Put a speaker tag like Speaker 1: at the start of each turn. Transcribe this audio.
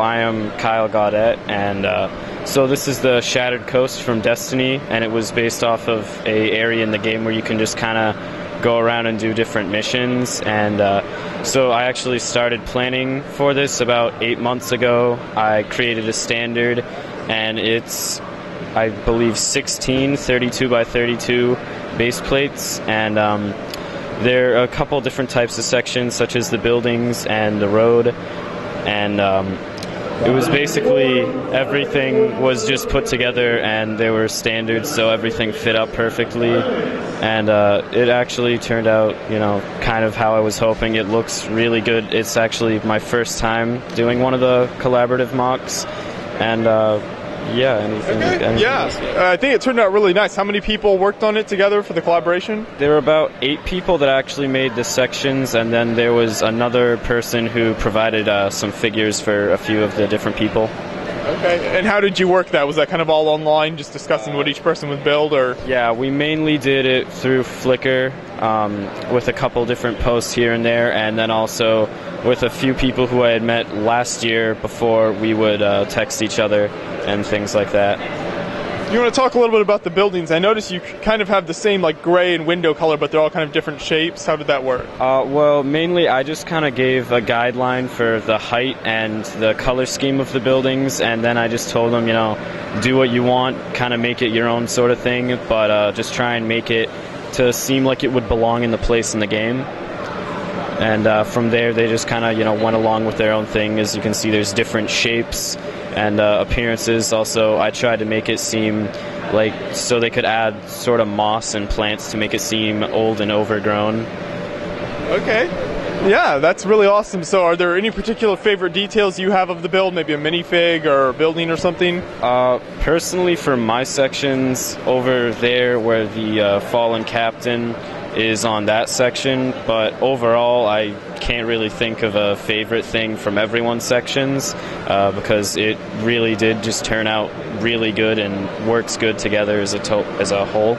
Speaker 1: I am Kyle Gaudet, and so this is the Shattered Coast from Destiny, and it was based off of a area in the game where you can just kind of go around and do different missions. And so I actually started planning for this about 8 months ago. I created a standard, and it's, I believe, 16 32 by 32 base plates, and there are a couple different types of sections, such as the buildings and the road, and it was basically everything was just put together, and there were standards, so everything fit up perfectly, and it actually turned out, kind of how I was hoping. It looks really good. It's actually my first time doing one of the collaborative mocks, and anything else?
Speaker 2: I think it turned out really nice. How many people worked on it together for the collaboration?
Speaker 1: There were about 8 people that actually made the sections, and then there was another person who provided some figures for a few of the different people.
Speaker 2: Okay, and how did you work that? Was that kind of all online, just discussing what each person would build, or?
Speaker 1: Yeah, we mainly did it through Flickr, with a couple different posts here and there, and then also with a few people who I had met last year before we would text each other and things like that.
Speaker 2: You want to talk a little bit about the buildings? I noticed you kind of have the same gray and window color, but they're all kind of different shapes. How did that work?
Speaker 1: Well, mainly I just kind of gave a guideline for the height and the color scheme of the buildings, and then I just told them, do what you want, kind of make it your own sort of thing, but just try and make it to seem like it would belong in the place in the game. And from there, they just kind of, went along with their own thing. As you can see, there's different shapes and appearances. Also, I tried to make it seem so they could add sort of moss and plants to make it seem old and overgrown.
Speaker 2: Okay. Yeah, that's really awesome. So are there any particular favorite details you have of the build? Maybe a minifig or a building or something?
Speaker 1: Personally, for my sections, over there where the fallen captain is on that section, but overall I can't really think of a favorite thing from everyone's sections, because it really did just turn out really good and works good together as a whole.